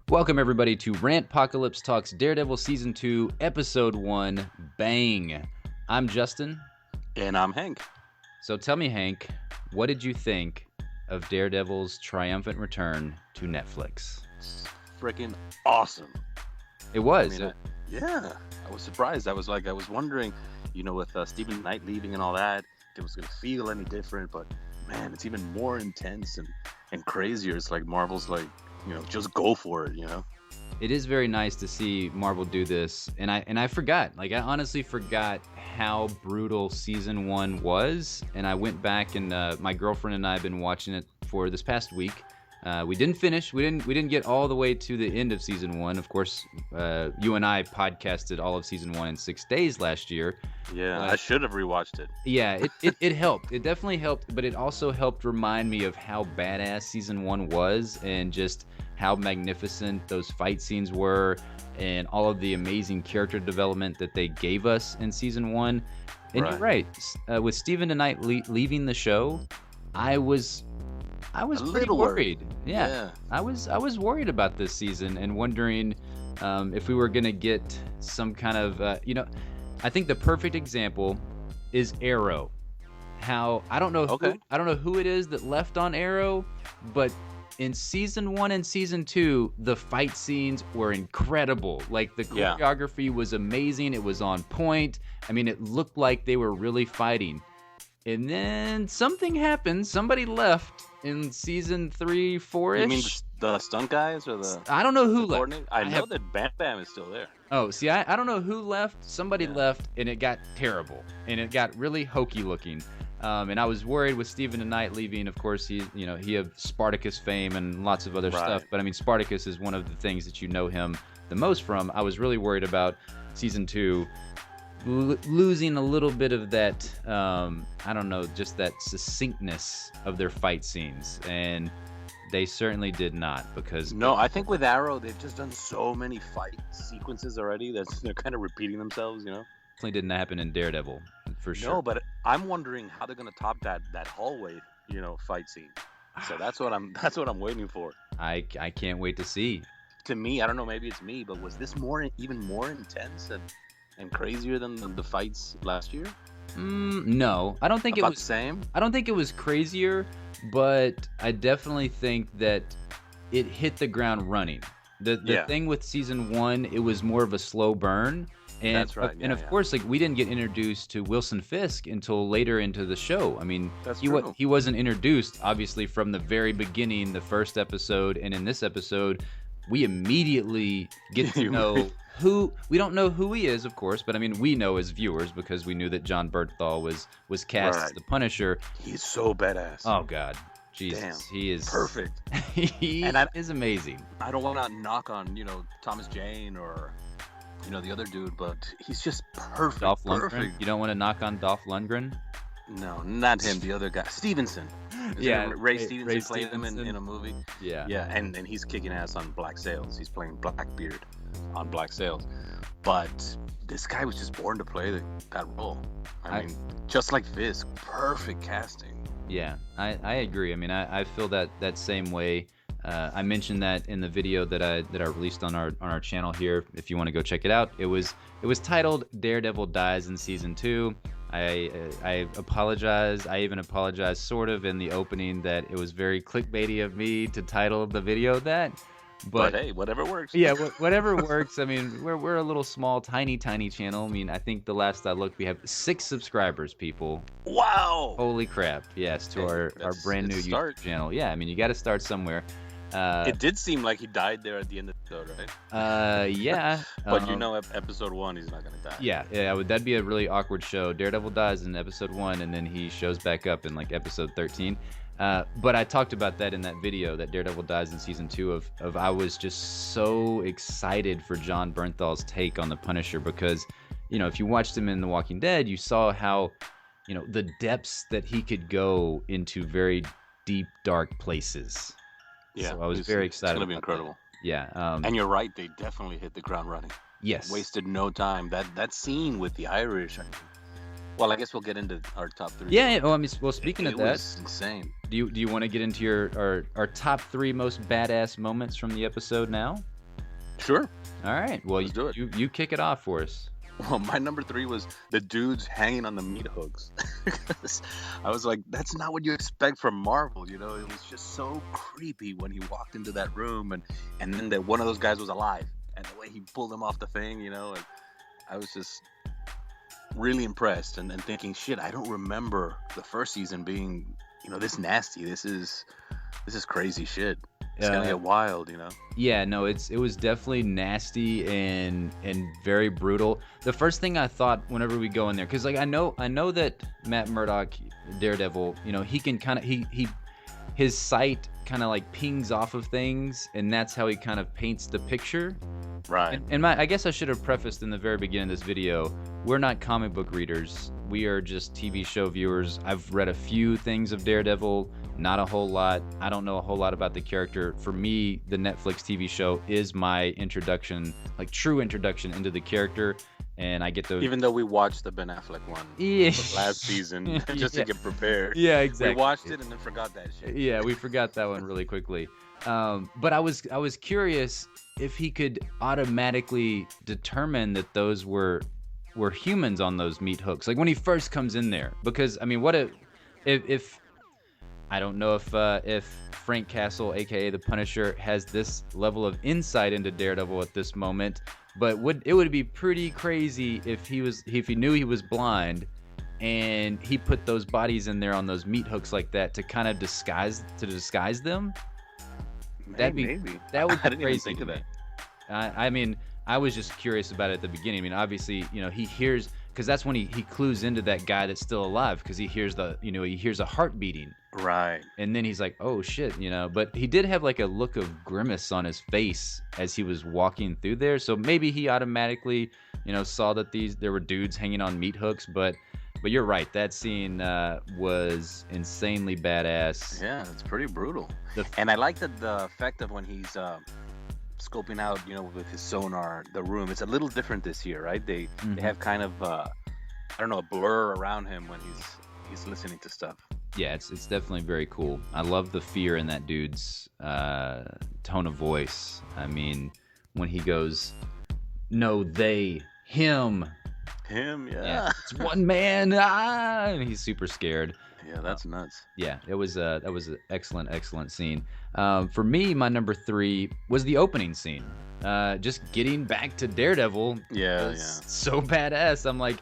Welcome, everybody, to Rant Apocalypse Talks Daredevil Season 2, Episode 1, Bang. I'm Justin. And I'm Hank. So tell me, Hank, what did you think of Daredevil's triumphant return to Netflix? It's freaking awesome. It was. I was surprised. I was wondering, with Stephen Knight leaving and all that, if it was going to feel any different. But, man, it's even more intense and crazier. It's like Marvel's like, just go for it, It is very nice to see Marvel do this, and I forgot. I honestly forgot how brutal Season 1 was, and I went back and my girlfriend and I have been watching it for this past week. We didn't finish. We didn't get all the way to the end of Season 1. Of course, you and I podcasted all of Season 1 in 6 days last year. Yeah, I should have rewatched it. Yeah, it helped. It definitely helped, but it also helped remind me of how badass Season 1 was and just how magnificent those fight scenes were and all of the amazing character development that they gave us in Season 1. And Right. You're right. With Stephen Knight leaving the show, I was pretty little worried. worried. Yeah. Yeah. I was worried about this season and wondering if we were gonna get some kind of I think the perfect example is Arrow. How I don't know who it is that left on Arrow, but in Season 1 and Season 2, the fight scenes were incredible. Like, the Yeah. choreography was amazing. It was on point. I mean, it looked like they were really fighting. And then something happened. Somebody left in Season 3, 4-ish. You mean the stunt guys or the I don't know who left. coordinator? I know that Bam Bam is still there. Oh, see, I don't know who left. Somebody Yeah. left, and it got terrible. And it got really hokey looking. And I was worried with Stephen Knight leaving. Of course, he of Spartacus fame and lots of other Right. stuff. But I mean, Spartacus is one of the things that you know him the most from. I was really worried about Season 2 losing a little bit of that, I don't know, just that succinctness of their fight scenes. And they certainly did not, because No, I think with Arrow, they've just done so many fight sequences already that they're kind of repeating themselves, definitely didn't happen in Daredevil, for sure. No, but I'm wondering how they're gonna top that hallway, fight scene. So that's what I'm waiting for. I can't wait to see. To me, I don't know, maybe it's me, but was this even more intense and crazier than the fights last year? No, I don't think it About was the same. I don't think it was crazier, but I definitely think that it hit the ground running. The Yeah. thing with Season 1, it was more of a slow burn. And, That's right, and yeah, of yeah. course, we didn't get introduced to Wilson Fisk until later into the show. I mean, That's he true. he wasn't introduced, obviously, from the very beginning, the first episode. And in this episode, we immediately get to know we don't know who he is, of course, but I mean, we know as viewers because we knew that John Bernthal was cast as Right. the Punisher. He's so badass. Oh God, Jesus, Damn. he is Perfect. he And is amazing. I don't want to knock on, Thomas Jane or, the other dude, but he's just perfect. Dolph Lundgren. Perfect. You don't want to knock on Dolph Lundgren? No, not him. The other guy, Stevenson. Isn't Yeah, it Ray Ray Stevenson played him Stevenson. in a movie. Yeah. Yeah, and he's kicking ass on Black Sails. He's playing Blackbeard on Black Sails. But this guy was just born to play that role. I mean, just like Fisk, perfect casting. Yeah, I agree. I mean, I feel that same way. I mentioned that in the video that I released on our channel here. If you want to go check it out, it was titled "Daredevil Dies in Season 2." I apologize. I even apologized sort of in the opening that it was very clickbaity of me to title the video that. But hey, whatever works. Yeah, whatever works. I mean, we're a little small, tiny channel. I mean, I think the last I looked, we have 6 subscribers, people. Wow. Holy crap! Yes, to our brand new it's a YouTube start. channel. Yeah, I mean, you got to start somewhere. It did seem like he died there at the end of the episode, right? Yeah. But episode 1, he's not gonna die. Yeah. That'd be a really awkward show. Daredevil dies in episode 1, and then he shows back up in episode 13. But I talked about that in that video, that Daredevil dies in Season 2 of I was just so excited for John Bernthal's take on the Punisher because, if you watched him in The Walking Dead, you saw how, the depths that he could go into very deep, dark places. Yeah, So I was very excited. It's gonna be about that. incredible. Yeah. And you're right; they definitely hit the ground running. Yes. Wasted no time. That scene with the Irish. Well, I guess we'll get into our top 3. Yeah. Oh, I mean, well, speaking of it that, was insane. do you want to get into our top 3 most badass moments from the episode now? Sure, All right. Well, let's do it. you kick it off for us. Well, my number three was the dudes hanging on the meat hooks. 'Cause I was like, that's not what you expect from Marvel. It was just so creepy when he walked into that room, and then that one of those guys was alive, and the way he pulled him off the thing, and I was just really impressed and thinking, shit, I don't remember the first season being, this nasty. This is crazy shit. It's gonna get wild. Yeah, no, it was definitely nasty and very brutal. The first thing I thought whenever we go in there, because like I know that Matt Murdock, Daredevil, he can kind of his sight kind of like pings off of things, and that's how he kind of paints the picture. Right. And I guess I should have prefaced in the very beginning of this video, we're not comic book readers. We are just TV show viewers. I've read a few things of Daredevil, not a whole lot. I don't know a whole lot about the character. For me, the Netflix TV show is my introduction, like true introduction into the character. And I get those. Even though we watched the Ben Affleck one last season just to get prepared. Yeah, exactly. We watched it and then forgot that shit. Yeah, we forgot that one really quickly. But I was curious if he could automatically determine that those were humans on those meat hooks, like when he first comes in there. Because I mean, what if I don't know if Frank Castle, aka the Punisher, has this level of insight into Daredevil at this moment, but it would be pretty crazy if he knew he was blind and he put those bodies in there on those meat hooks like that to kind of disguise them. Maybe. That would be I didn't crazy even think of to me. that. I mean, I was just curious about it at the beginning. I mean, obviously, he hears, because that's when he clues into that guy that's still alive, because he hears a heart beating. Right. And then he's like, oh shit, but he did have like a look of grimace on his face as he was walking through there. So maybe he automatically, saw that there were dudes hanging on meat hooks, but you're right. That scene was insanely badass. Yeah, it's pretty brutal. And I like the effect of when he's scoping out, with his sonar, the room. It's a little different this year, right? They have kind of, I don't know, a blur around him when he's listening to stuff. Yeah, it's definitely very cool. I love the fear in that dude's tone of voice. I mean, when he goes, no, they, him. Him, yeah. It's one man, and he's super scared. Yeah, that's nuts. Yeah, that was an excellent scene. For me, my number 3 was the opening scene. Just getting back to Daredevil. Yeah. So badass. I'm like,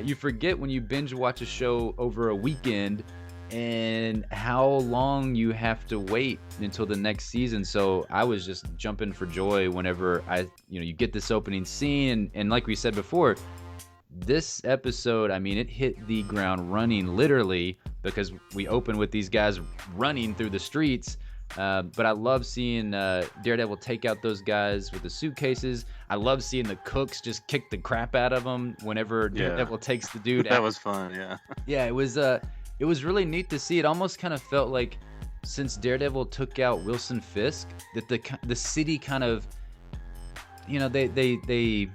you forget when you binge watch a show over a weekend and how long you have to wait until the next season. So I was just jumping for joy whenever you get this opening scene, and like we said before, this episode, I mean, it hit the ground running literally, because we open with these guys running through the streets. But I love seeing Daredevil take out those guys with the suitcases. I love seeing the cooks just kick the crap out of them whenever Daredevil takes the dude out. That was fun, yeah. Yeah, it was really neat to see. It almost kind of felt like, since Daredevil took out Wilson Fisk, that the city kind of, they're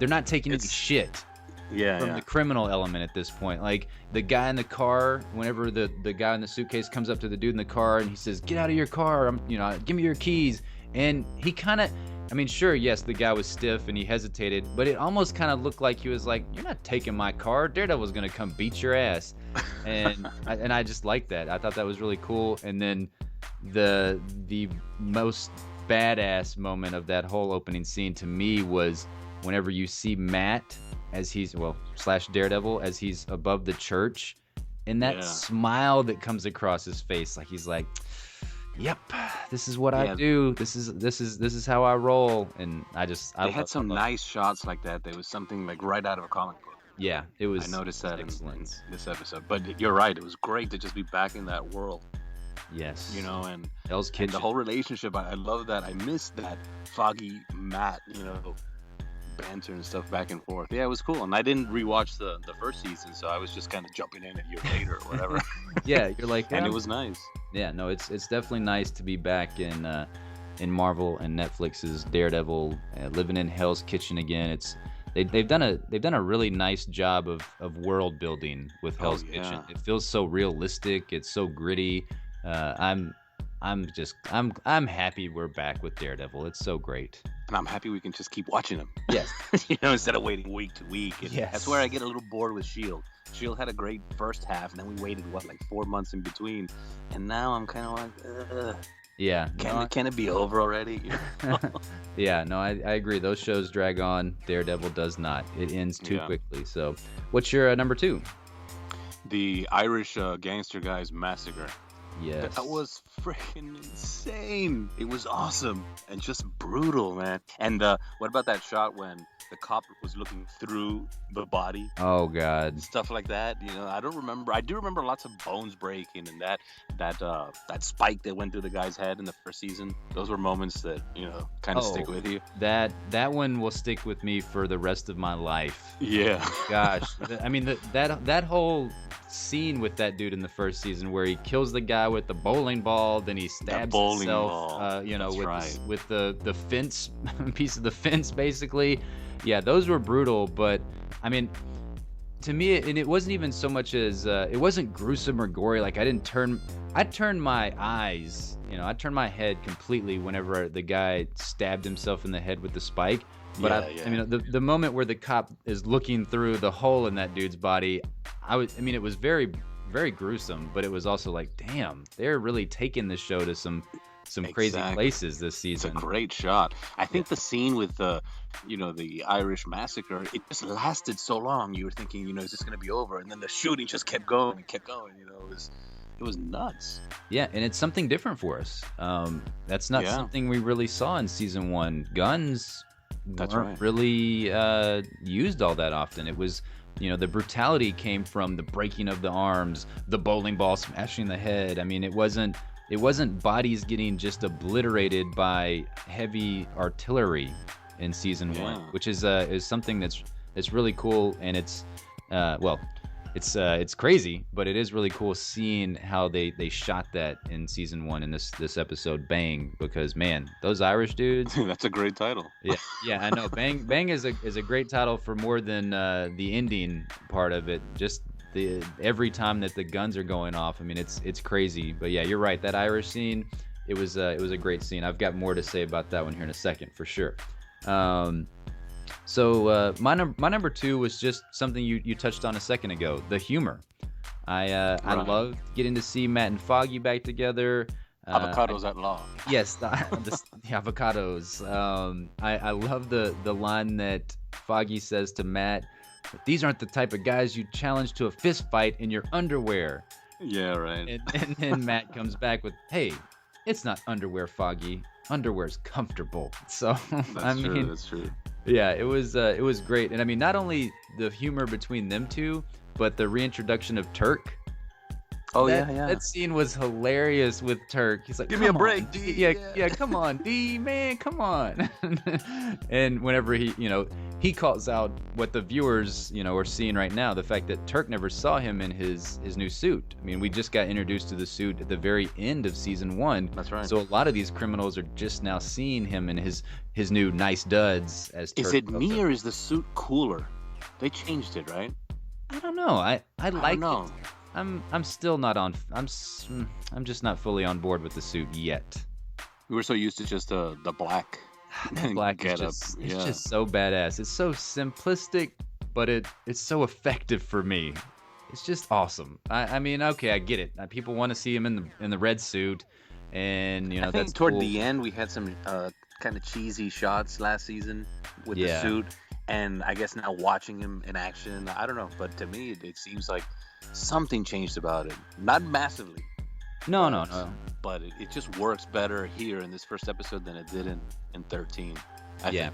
not taking any shit. From the criminal element at this point. Like the guy in the car, whenever the guy in the suitcase comes up to the dude in the car and he says, get out of your car, give me your keys. And he kind of, I mean, sure, yes, the guy was stiff and he hesitated, but it almost kind of looked like he was like, you're not taking my car. Daredevil's going to come beat your ass. And I just liked that. I thought that was really cool. And then the most badass moment of that whole opening scene to me was whenever you see Matt as he's / Daredevil as he's above the church, and that smile that comes across his face, like he's like, yep, this is what I do, this is how I roll. And I had some nice shots like that. There was something like right out of a comic book. Yeah, it was. I noticed that in this episode. But you're right, it was great to just be back in that world. Yes. And Hell's Kitchen. And the whole relationship, I love that. I miss that Foggy Matt, banter and stuff back and forth. Yeah, it was cool. And I didn't rewatch the first season, so I was just kind of jumping in a year later or whatever. Yeah, you're like, and it was nice. Yeah, no, it's definitely nice to be back in Marvel and Netflix's Daredevil, living in Hell's Kitchen again. They've done a really nice job of world building with Hell's Kitchen. It feels so realistic. It's so gritty. I'm I'm happy we're back with Daredevil. It's so great. And I'm happy we can just keep watching them. Yes. Instead of waiting week to week. And Yes. that's where I get a little bored with Shield. Shield had a great first half, and then we waited like 4 months in between, and now I'm kind of like, ugh. Yeah. Can it be over already? Yeah, no, I agree. Those shows drag on. Daredevil does not. It ends too quickly. So, what's your number 2? The Irish gangster guys massacre. Yes. That was freaking insane. It was awesome and just brutal, man. And what about that shot when the cop was looking through the body? Oh God. Stuff like that. I don't remember. I do remember lots of bones breaking and that spike that went through the guy's head in the first season. Those were moments that kind of stick with you. That one will stick with me for the rest of my life. Yeah. Gosh, I mean that whole scene with that dude in the first season where he kills the guy with the bowling ball, then he stabs himself, with the fence piece of the fence, basically. Yeah, those were brutal, but I mean, to me, and it wasn't even so much as it wasn't gruesome or gory. Like I turned my eyes, I turned my head completely whenever the guy stabbed himself in the head with the spike. But I mean, the moment where the cop is looking through the hole in that dude's body, it was very, very gruesome, but it was also like, damn, they're really taking this show to some crazy places this season. It's a great shot. I think the scene with the Irish massacre, it just lasted so long. You were thinking, is this going to be over? And then the shooting just kept going and kept going. It was nuts. Yeah, and it's something different for us. That's not something we really saw in season 1. Guns weren't really used all that often. It was, the brutality came from the breaking of the arms, the bowling ball smashing the head. I mean, it wasn't bodies getting just obliterated by heavy artillery in season 1, which is something that's really cool, and it's crazy, but it is really cool seeing how they shot that in season 1 in this episode, Bang, because man, those Irish dudes. That's a great title. Yeah, I know. Bang is a great title for more than the ending part of it. Just every time that the guns are going off, I mean, it's crazy. But yeah, you're right. That Irish scene, it was a great scene. I've got more to say about that one here in a second for sure. So my number 2 was just something you touched on a second ago, the humor. I loved getting to see Matt and Foggy back together. Avocados at law. Yes, the avocados. I love the line that Foggy says to Matt, "These aren't the type of guys you challenge to a fist fight in your underwear." Yeah, right. And then Matt comes back with, "Hey, it's not underwear, Foggy. Underwear's comfortable." So that's true. Yeah, it was great. And I mean, not only the humor between them two, but the reintroduction of Turk. Oh, That scene was hilarious with Turk. He's like, "Give me a break, D." Yeah, come on, D, man, come on. And whenever he calls out what the viewers, are seeing right now, the fact that Turk never saw him in his new suit. I mean, we just got introduced to the suit at the very end of season 1. That's right. So a lot of these criminals are just now seeing him in his new nice duds as Turk. Is it me or is the suit cooler? They changed it, right? I don't know. I like it. I'm still not on. I'm just not fully on board with the suit yet. We were so used to just the black. Black is just so badass. It's so simplistic, but it's so effective for me. It's just awesome. I mean, okay, I get it. People want to see him in the red suit, and I think that's toward cool. the end we had some kind of cheesy shots last season with the suit, and I guess now watching him in action, I don't know, but to me it seems like something changed about it. Not massively. No. But it just works better here in this first episode than it did in 13. I think.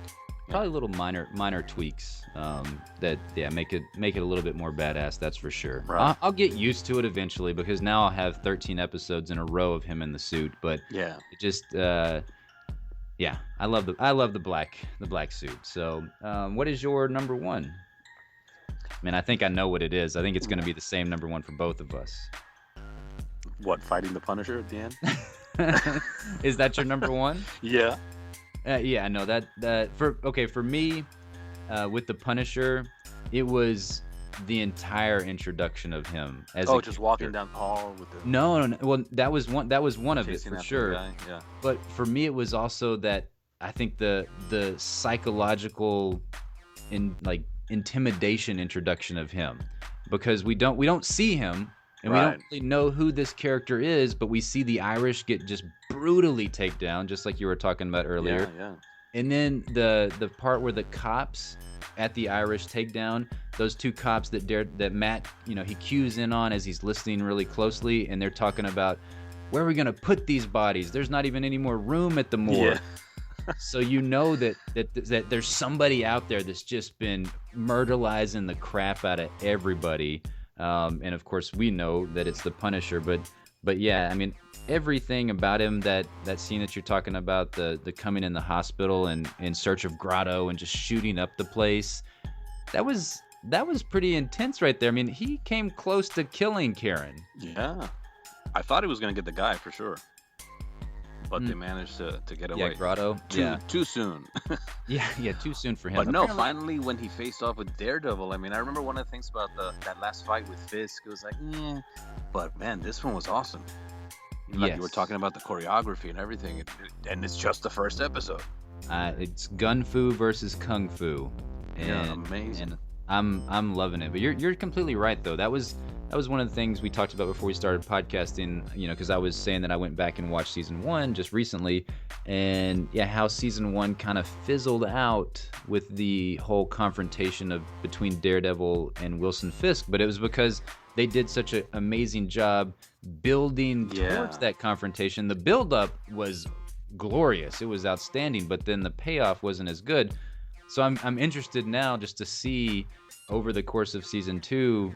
Probably little minor tweaks that make it a little bit more badass. That's for sure. Right. I'll get used to it eventually because now I'll have 13 episodes in a row of him in the suit. But it just I love the black suit. So what is your number 1? I mean, I think I know what it is. I think it's going to be the same number 1 for both of us. What, fighting the Punisher at the end? Is that your number 1? Yeah. Yeah, I know that for me, with the Punisher, it was the entire introduction of him as a Oh, just walking character. down the hall with the No, no, no. Well, that was one of it chasing for after the sure. guy. Yeah. But for me, it was also that I think the psychological like intimidation introduction of him, because we don't see him and we don't Right. really know who this character is, but we see the Irish get just brutally taken down, just like you were talking about Yeah. earlier. Yeah. And then the part where the cops at the Irish takedown, those two cops that Matt, he cues in on as he's listening really closely, and they're talking about where are we gonna put these bodies? There's not even any more room at the Yeah. morgue. So that there's somebody out there that's just been murderizing the crap out of everybody, and of course we know that it's the Punisher. But yeah, I mean everything about him, that scene that you're talking about, the coming in the hospital and in search of Grotto and just shooting up the place, that was pretty intense right there. I mean, he came close to killing Karen. Yeah. I thought he was gonna get the guy for sure, but they Mm, managed to get yeah, away Grotto. too Yeah, too soon. yeah, too soon for him. But no, Apparently, finally when he faced off with Daredevil, I mean, I remember one of the things about that last fight with Fisk. It was like, yeah, but man, this one was awesome. Like you were yes. talking about the choreography and everything, and it's just the first episode. It's Gun Fu versus Kung Fu, Yeah, and amazing. I'm loving it. But you're completely right though. That was one of the things we talked about before we started podcasting. Because I was saying that I went back and watched season 1 just recently, and yeah, how season 1 kind of fizzled out with the whole confrontation between Daredevil and Wilson Fisk. But it was because they did such an amazing job building Yeah. towards that confrontation. The build up was glorious. It was outstanding, but then the payoff wasn't as good. So I'm interested now just to see over the course of season 2,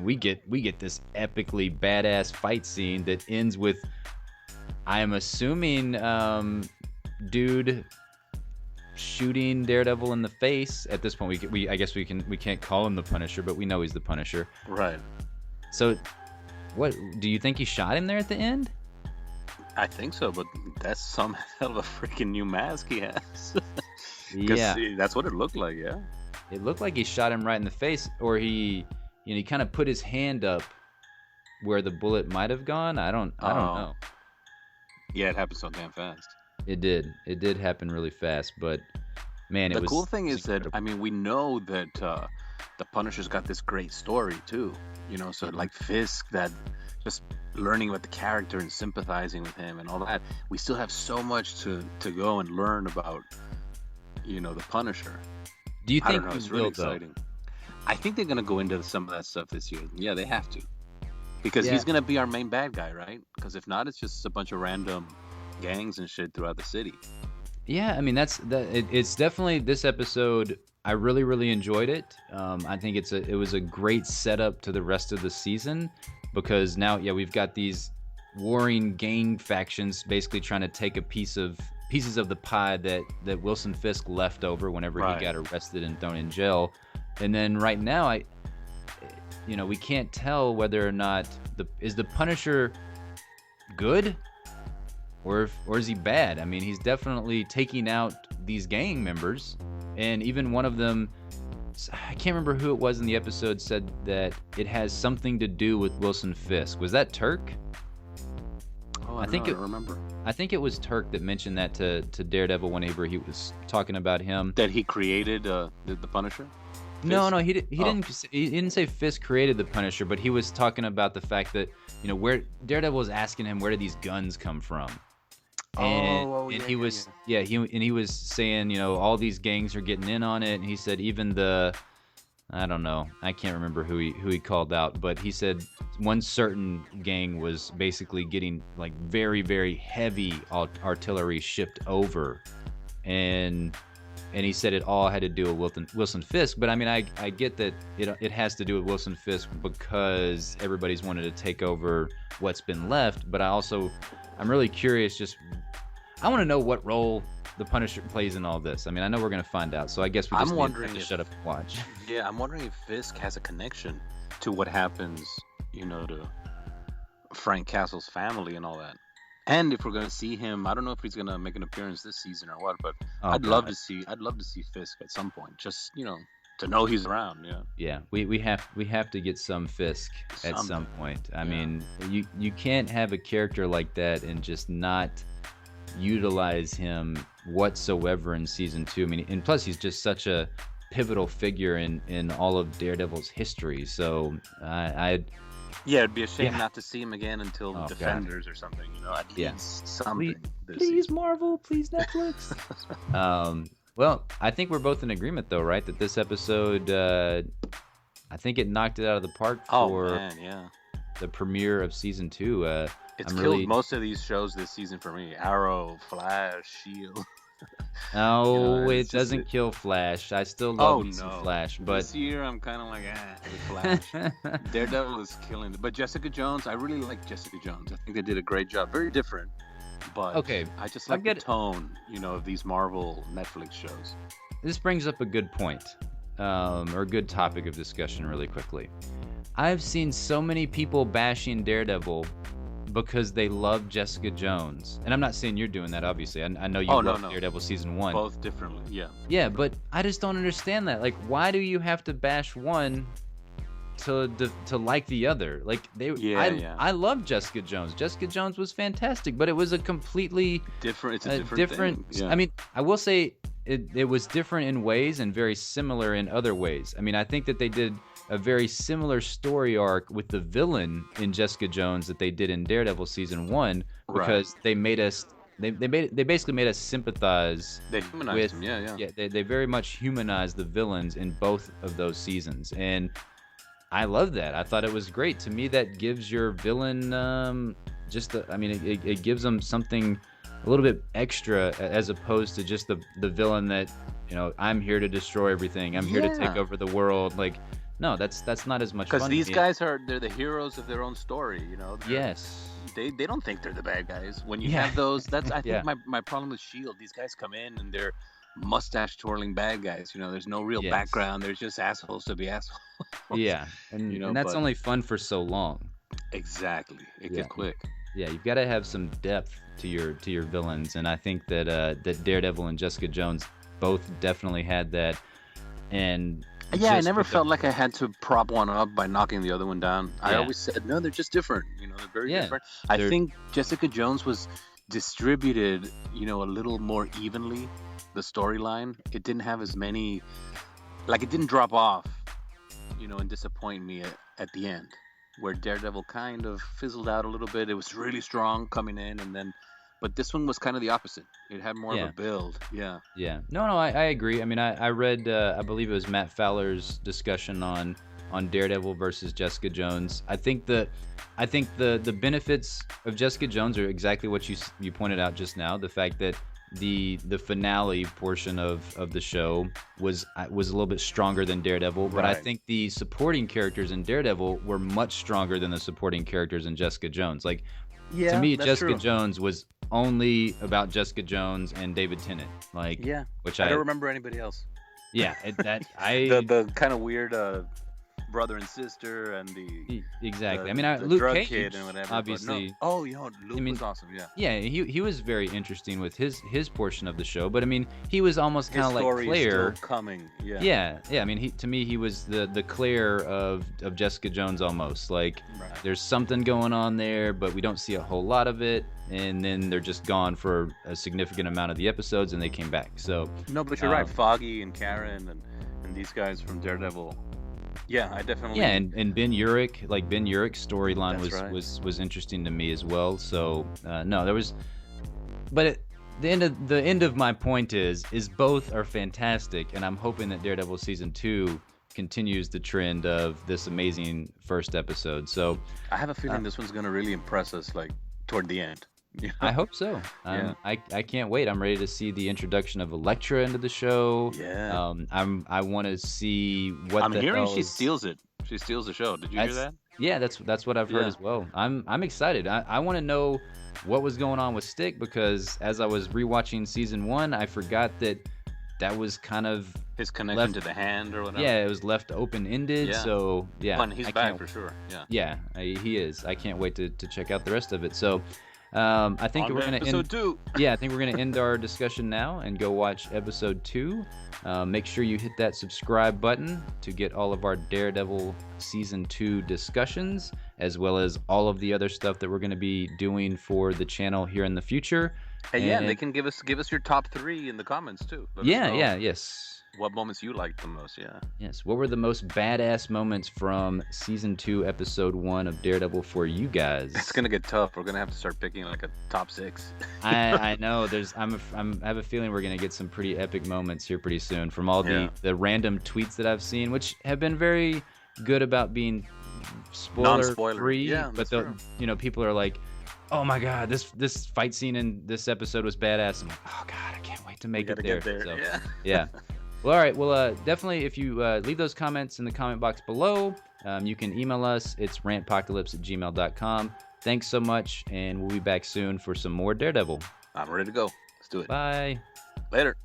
we get this epically badass fight scene that ends with, I am assuming, dude shooting Daredevil in the face. At this point, I guess we can't call him the Punisher, but we know he's the Punisher. Right. So, what do you think he shot him there at the end? I think so, but that's some hell of a freaking new mask he has. Yeah, Because that's what it looked like, yeah. it looked like he shot him right in the face, or he kind of put his hand up where the bullet might have gone. I don't know. Yeah, it happened so damn fast. It did happen really fast, but man, The cool thing is that, incredible. I mean, we know that the Punisher's got this great story, too. So like Fisk, that just learning about the character and sympathizing with him and all that, we still have so much to go and learn about, the Punisher. Do you I don't think know, he it's really will though? exciting. I think they're going to go into some of that stuff this year. Yeah, they have to. Because Yeah. he's going to be our main bad guy, right? Because if not, it's just a bunch of random gangs and shit throughout the city. Yeah, I mean it's definitely this episode. I really enjoyed it. I think it was a great setup to the rest of the season, because now we've got these warring gang factions basically trying to take pieces of the pie that Wilson Fisk left over whenever Right. he got arrested and thrown in jail. And then right now we can't tell whether or not is the Punisher good or is he bad? I mean, he's definitely taking out these gang members, and even one of them, I can't remember who it was in the episode, said that it has something to do with Wilson Fisk. Was that Turk? Oh, I think I don't remember. I think it was Turk that mentioned that to Daredevil whenever he was talking about him. That he created the Punisher? No, Fisk? he didn't say Fisk created the Punisher, but he was talking about the fact that where Daredevil was asking him, where did these guns come from? And he was he was saying, all these gangs are getting in on it, and he said even I don't know, I can't remember who he called out, but he said one certain gang was basically getting like very very heavy artillery shipped over, and he said it all had to do with Wilson Fisk. But I mean, I get that it has to do with Wilson Fisk because everybody's wanted to take over what's been left, but I'm really curious. I want to know what role the Punisher plays in all this. I mean, I know we're gonna find out, so I guess we just need to shut up and watch. Yeah, I'm wondering if Fisk has a connection to what happens, to Frank Castle's family and all that. And if we're gonna see him, I don't know if he's gonna make an appearance this season or what, but Oh, I'd love God. to see Fisk at some point. Just to know he's around. Yeah, Yeah, we have to get some Fisk at some something. point. I Yeah, mean, you can't have a character like that and just not utilize him whatsoever in season 2. I mean, and plus he's just such a pivotal figure in all of Daredevil's history. So I yeah. It'd be a shame yeah. not to see him again until Oh God. Defenders or something. You know, at Yeah. least Please, something this please season. Marvel, please Netflix. Well, I think we're both in agreement though, right? That this episode, I think it knocked it out of the park Oh for man, yeah. the premiere of season 2. It's I'm killed really most of these shows this season for me. Arrow, Flash, Shield. You know, No, it's it just doesn't kill Flash. I still love oh me some no. Flash, but This year I'm kind of like with Flash. Daredevil is killing it, but Jessica Jones, I really like Jessica Jones. I think they did a great job. Very different, but okay, I just I've like the got tone, of these Marvel Netflix shows. this brings up a good point, or a good topic of discussion really quickly. I've seen so many people bashing Daredevil because they love Jessica Jones. And I'm not saying you're doing that, obviously. I know you Oh love no, Daredevil season 1. both differently. Yeah, Yeah, but I just don't understand that. Like, why do you have to bash one to like the other? Like, yeah. I love Jessica Jones. Jessica Jones was fantastic, but it was a completely Different. It's a different thing. Yeah. I mean, I will say it was different in ways and very similar in other ways. I mean, I think that they did a very similar story arc with the villain in Jessica Jones that they did in Daredevil season 1, because they made us they basically made us sympathize They humanized with him. Yeah. they very much humanized the villains in both of those seasons, and I love that. I thought it was great. To me, that gives your villain it gives them something a little bit extra, as opposed to just the villain that, I'm here to destroy everything. I'm here to take Yeah. over the world. Like, no, that's not as much fun Because to these me. guys they're the heroes of their own story. Yes. They don't think they're the bad guys. When you Yeah. have those, that's I Yeah. think my problem with Shield. These guys come in and they're mustache twirling bad guys. There's no real Yes. background. There's just assholes to be assholes. Yeah. And that's but only fun for so long. exactly, it Yeah. gets quick. Yeah, you've got to have some depth to your villains, and I think that that Daredevil and Jessica Jones both definitely had that. And Yeah, I just never with the- felt like I had to prop one up by knocking the other one down. I Yeah. always said, no, they're just different. They're very Yeah, different. I they're- think Jessica Jones was distributed, a little more evenly, the storyline. It didn't have as many, it didn't drop off, and disappoint me at the end, where Daredevil kind of fizzled out a little bit. It was really strong coming in, and then, but this one was kind of the opposite. It had more Yeah. of a build. Yeah. Yeah. No, I agree. I mean, I read, I believe it was Matt Fowler's discussion on Daredevil versus Jessica Jones. I think the benefits of Jessica Jones are exactly what you pointed out just now. The fact that the finale portion of the show was a little bit stronger than Daredevil, but I Right. think the supporting characters in Daredevil were much stronger than the supporting characters in Jessica Jones. Like, Yeah, to me, that's Jessica true. Jones was only about Jessica Jones and David Tennant. Like, Yeah. which I don't remember anybody else. yeah, The kind of weird brother and sister and exactly. the, I mean, the Luke drug Cage, kid and whatever. obviously. But no. Oh, Luke I mean, was awesome. Yeah. Yeah, he was very interesting with his portion of the show, but I mean, he was almost His kind of like story is Claire. still coming. Yeah. Yeah. I mean, to me, he was the Claire of Jessica Jones almost. Like, Right. there's something going on there, but we don't see a whole lot of it, and then they're just gone for a significant amount of the episodes, and they came back. So No, but you're right. Foggy and Karen and these guys from Daredevil. Yeah, I definitely. yeah, and Ben Urich, like Ben Urich's storyline That's right. was interesting to me as well. So no, there was, but the end of my point is both are fantastic, and I'm hoping that Daredevil season 2 continues the trend of this amazing first episode. So I have a feeling this one's gonna really impress us, like toward the end. Yeah. I hope so. Yeah. I can't wait. I'm ready to see the introduction of Elektra into the show. Yeah. I want to see what I'm the hearing hell she is- steals it. She steals the show. Did you hear that? Yeah, that's what I've heard Yeah. as well. I'm excited. I want to know what was going on with Stick, because as I was rewatching season 1, I forgot that was kind of His connection left- to the hand or whatever. yeah, it was left open-ended. Yeah. So yeah, Fun. He's I back can't- for sure. Yeah. Yeah, he is. I can't wait to check out the rest of it. So I think On we're gonna episode end. 2. Yeah, I think we're gonna end our discussion now and go watch episode 2. Make sure you hit that subscribe button to get all of our Daredevil season 2 discussions, as well as all of the other stuff that we're gonna be doing for the channel here in the future. Hey, yeah, and they can give us your top 3 in the comments too. Let us know Yes. what moments you liked the most. Yeah. Yes. What were the most badass moments from season 2, episode 1 of Daredevil for you guys? It's gonna get tough. We're gonna have to start picking like a top 6. I know. I have a feeling we're gonna get some pretty epic moments here pretty soon from all the random tweets that I've seen, which have been very good about being spoiler free. Yeah, but people are like, oh my god, this fight scene in this episode was badass. I'm like, oh god, I can't wait to make it there. Get there. So, yeah. Well, all right. Well, definitely, if you leave those comments in the comment box below, you can email us. It's rantpocalypse@gmail.com. Thanks so much, and we'll be back soon for some more Daredevil. I'm ready to go. Let's do it. Bye. Later.